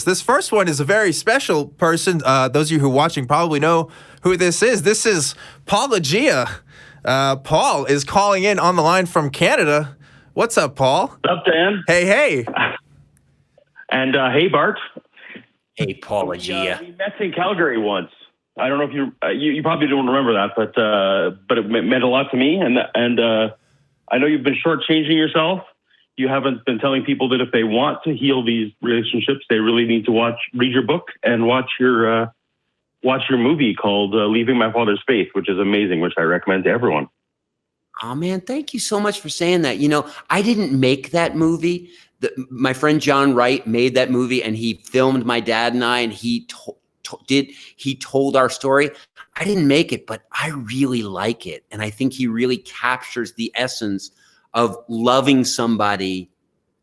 This first one is a very special person. Those of you who are watching probably know who this is. This is Paulogia. Paul is calling in on the line from Canada. What's up, Paul? What's up, Dan? Hey. And hey, Bart. Hey, Paulogia. We met in Calgary once. I don't know if you probably don't remember that, but it meant a lot to me. And I know you've been shortchanging yourself. You haven't been telling people that if they want to heal these relationships, they really need to read your book and watch your movie called Leaving My Father's Faith, which is amazing, which I recommend to everyone. Oh, man, thank you so much for saying that. You know, I didn't make that movie. My friend John Wright made that movie, and he filmed my dad and I, and he told our story. I didn't make it, but I really like it. And I think he really captures the essence of loving somebody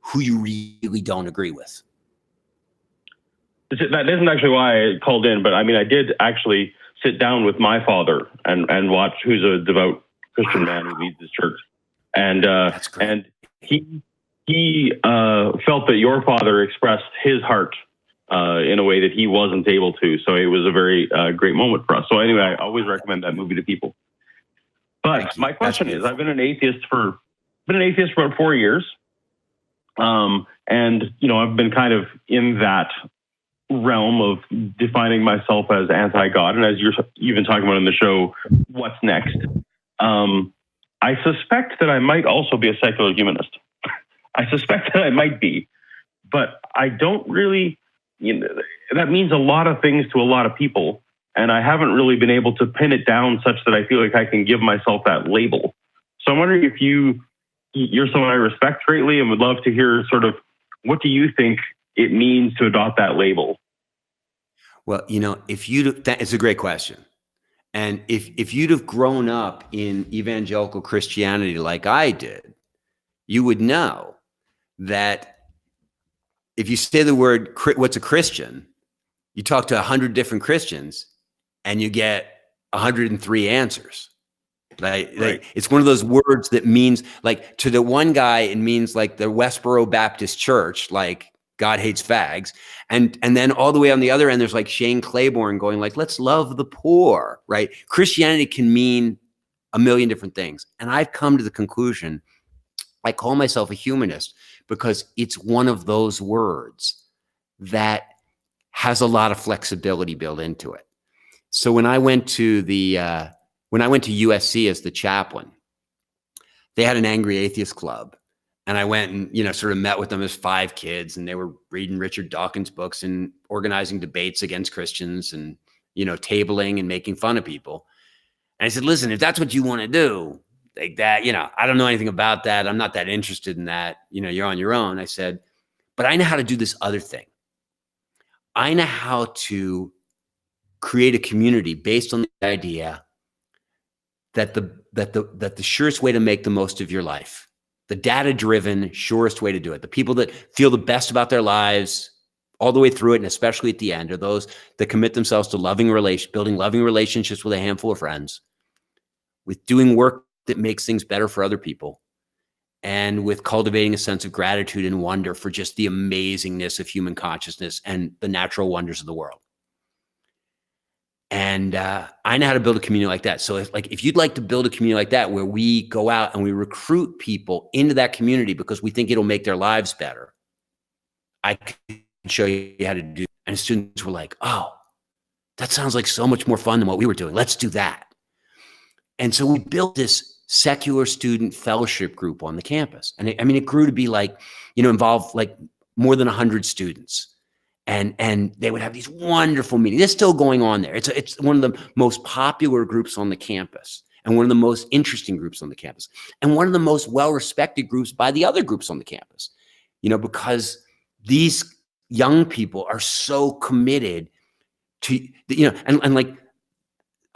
who you really don't agree with. That isn't actually why I called in, but I mean, I did actually sit down with my father and watch, who's a devout Christian man who leads his church. And he felt that your father expressed his heart in a way that he wasn't able to. So it was a very great moment for us. So anyway, I always recommend that movie to people. But my question is, I've been an atheist for about 4 years. And, you know, I've been kind of in that realm of defining myself as anti-God. And as you've been talking about in the show, what's next? I suspect that I might also be a secular humanist. I suspect that I might be, but I don't really, that means a lot of things to a lot of people. And I haven't really been able to pin it down such that I feel like I can give myself that label. So I'm wondering if you're someone I respect greatly and would love to hear sort of, what do you think it means to adopt that label? Well, you know, it's a great question. And if you'd have grown up in evangelical Christianity like I did, you would know that if you say the word, what's a Christian, you talk to 100 different Christians and you get 103 answers. Right? Like, it's one of those words that means, like, to the one guy, it means like the Westboro Baptist Church, like God hates fags. And then all the way on the other end, there's like Shane Claiborne going like, let's love the poor, right? Christianity can mean a million different things. And I've come to the conclusion, I call myself a humanist because it's one of those words that has a lot of flexibility built into it. So when I went to USC as the chaplain, they had an angry atheist club. And I went and, sort of met with them as 5 kids, and they were reading Richard Dawkins books and organizing debates against Christians and, tabling and making fun of people. And I said, listen, if that's what you want to do, like that, I don't know anything about that. I'm not that interested in that. You're on your own. I said, but I know how to do this other thing. I know how to create a community based on the idea that the surest way to make the most of your life, the data-driven, surest way to do it, the people that feel the best about their lives all the way through it, and especially at the end, are those that commit themselves to building loving relationships with a handful of friends, with doing work that makes things better for other people, and with cultivating a sense of gratitude and wonder for just the amazingness of human consciousness and the natural wonders of the world. And I know how to build a community like that. So if you'd like to build a community like that, where we go out and we recruit people into that community because we think it'll make their lives better, I can show you how to do it. And students were like, oh, that sounds like so much more fun than what we were doing. Let's do that. And so we built this secular student fellowship group on the campus. And it grew to be like, involve like more than 100 students. And they would have these wonderful meetings. It's still going on there. It's one of the most popular groups on the campus, and one of the most interesting groups on the campus, and one of the most well-respected groups by the other groups on the campus, because these young people are so committed to, and like,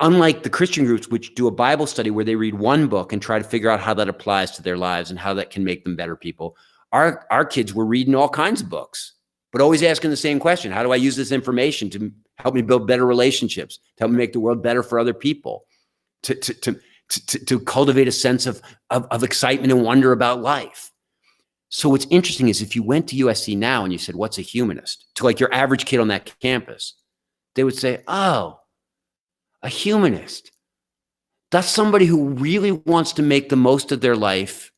unlike the Christian groups, which do a Bible study where they read one book and try to figure out how that applies to their lives and how that can make them better people, our kids were reading all kinds of books, but always asking the same question: how do I use this information to help me build better relationships, to help me make the world better for other people, to cultivate a sense of excitement and wonder about life? So what's interesting is if you went to USC now and you said, what's a humanist? To like your average kid on that campus, they would say, oh, a humanist. That's somebody who really wants to make the most of their life,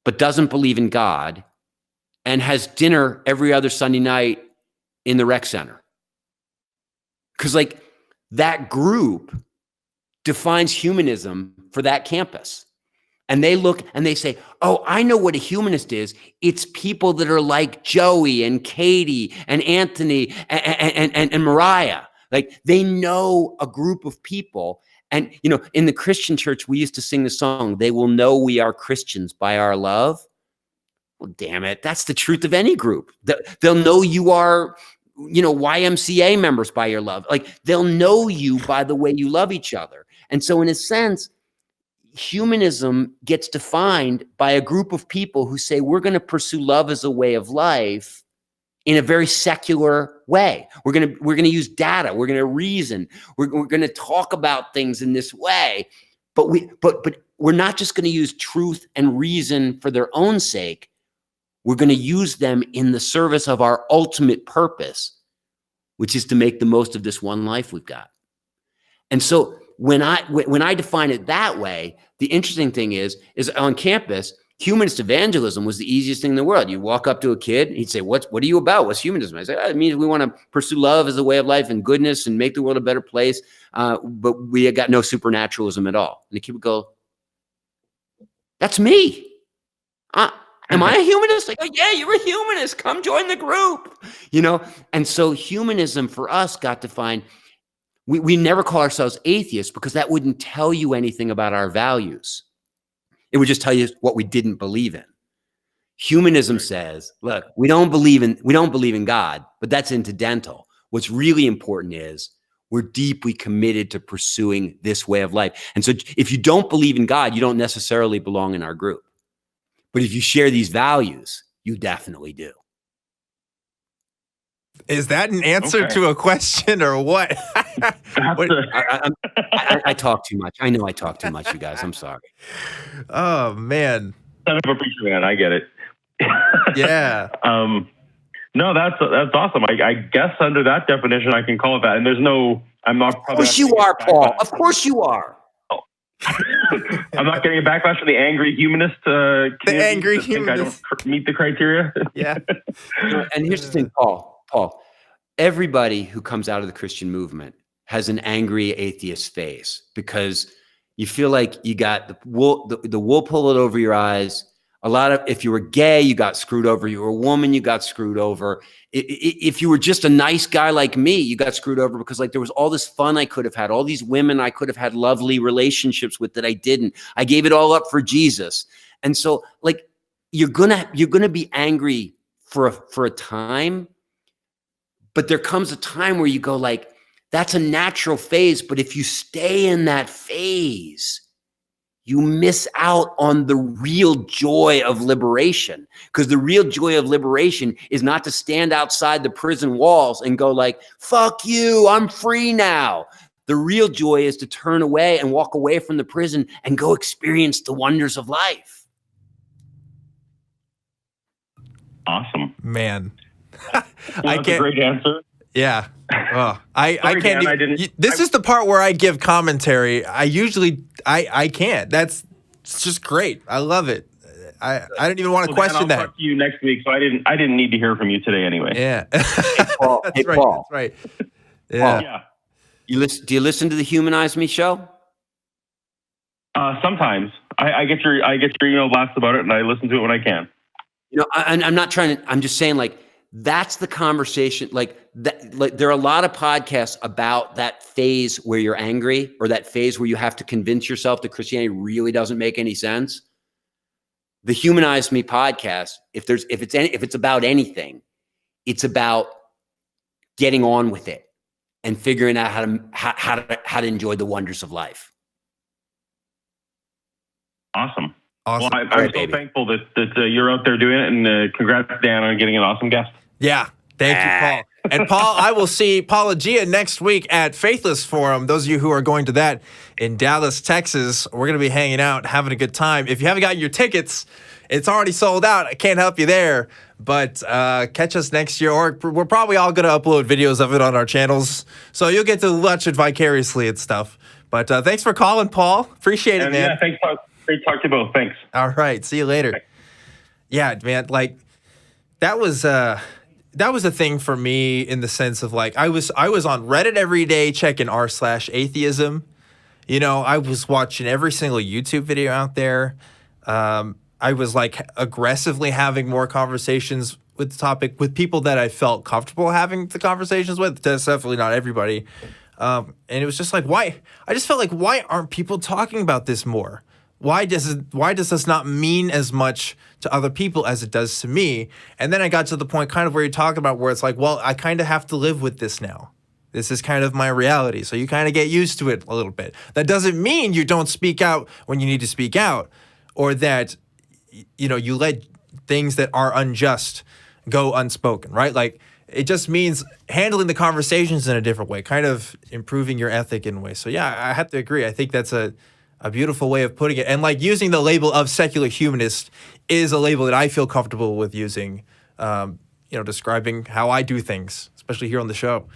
but doesn't believe in God and has dinner every other Sunday night in the rec center. Because like that group defines humanism for that campus. And they look and they say, oh, I know what a humanist is. It's people that are like Joey and Katie and Anthony and Mariah. Like they know a group of people. And, you know, in the Christian church, we used to sing the song, they will know we are Christians by our love. Well, damn it. That's the truth of any group. They'll know you are, you know, YMCA members by your love. Like they'll know you by the way you love each other. And so in a sense, humanism gets defined by a group of people who say we're going to pursue love as a way of life in a very secular way. We're going to use data. We're going to reason. We're going to talk about things in this way. But we're not just going to use truth and reason for their own sake. We're going to use them in the service of our ultimate purpose, which is to make the most of this one life we've got. And so when I define it that way, the interesting thing is on campus, humanist evangelism was the easiest thing in the world. You walk up to a kid, he'd say, what are you about? What's humanism? I say, it means we want to pursue love as a way of life and goodness and make the world a better place. But we got no supernaturalism at all. And the kid would go, that's me. Am I a humanist? Like, oh, yeah, you're a humanist. Come join the group. You know? And so humanism for us got defined. We never call ourselves atheists because that wouldn't tell you anything about our values. It would just tell you what we didn't believe in. Humanism says, look, we don't believe in God, but that's incidental. What's really important is we're deeply committed to pursuing this way of life. And so if you don't believe in God, you don't necessarily belong in our group. But if you share these values, you definitely do. Is that an answer to a question or what? I talk too much. I know I talk too much, you guys. I'm sorry. Oh, man. Son of a preacher man. I get it. Yeah. No, that's awesome. I guess under that definition, I can call it that. And there's no, I'm not. Of course you are, Paul. Of course you are. I'm not getting a backlash from the angry humanist community. The angry humanist. I don't meet the criteria. Yeah. And here's the thing, Paul, everybody who comes out of the Christian movement has an angry atheist face because you feel like you got the wool pulled over your eyes. If you were gay, you got screwed over. You were a woman, you got screwed over. If you were just a nice guy like me, you got screwed over because like there was all this fun I could have had, all these women I could have had lovely relationships with that I didn't. I gave it all up for Jesus. And so like you're gonna be angry for a time, but there comes a time where you go like, that's a natural phase. But if you stay in that phase, you miss out on the real joy of liberation. Because the real joy of liberation is not to stand outside the prison walls and go like, fuck you, I'm free now. The real joy is to turn away and walk away from the prison and go experience the wonders of life. Awesome. Man. That's a great answer. Yeah. Oh, I can't. Dan, This is the part where I give commentary. I can't. It's just great. I love it. I don't even want to question Dan, I'll talk to you next week. So I didn't need to hear from you today anyway. Yeah. Paul, That's hey, right. Paul. That's right. Yeah. Paul, yeah. Do you listen to the Humanize Me show? Sometimes I get your email blast about it, and I listen to it when I can. You know, I'm not trying to. I'm just saying, like, that's the conversation. Like there are a lot of podcasts about that phase where you're angry, or that phase where you have to convince yourself that Christianity really doesn't make any sense. The Humanize Me podcast, if it's about anything, it's about getting on with it and figuring out how to enjoy the wonders of life. Awesome. Awesome. Well, I'm so thankful that you're out there doing it, and congrats, Dan, on getting an awesome guest. Yeah. Thank you, Paul. And Paul, I will see Paulogia next week at Faithless Forum. Those of you who are going to that in Dallas, Texas, we're going to be hanging out, having a good time. If you haven't gotten your tickets, it's already sold out. I can't help you there. But catch us next year, or we're probably all going to upload videos of it on our channels. So you'll get to watch it vicariously and stuff. But thanks for calling, Paul. Appreciate it, man. Yeah, thanks. Great to talk to you both. Thanks. All right. See you later. Thanks. Yeah, man. Like, that was a thing for me in the sense of like I was on Reddit every day checking r/atheism. You know, I was watching every single YouTube video out there. I was like aggressively having more conversations with the topic with people that I felt comfortable having the conversations with. That's definitely not everybody. And it was just like, why? I just felt like, why aren't people talking about this more? Why does this not mean as much to other people as it does to me? And then I got to the point kind of where you're talking about where it's like, well, I kind of have to live with this now. This is kind of my reality. So you kind of get used to it a little bit. That doesn't mean you don't speak out when you need to speak out, or that, you know, you let things that are unjust go unspoken, right? Like, it just means handling the conversations in a different way, kind of improving your ethic in a way. So yeah, I have to agree. I think that's a beautiful way of putting it. And like using the label of secular humanist is a label that I feel comfortable with using, you know, describing how I do things, especially here on the show.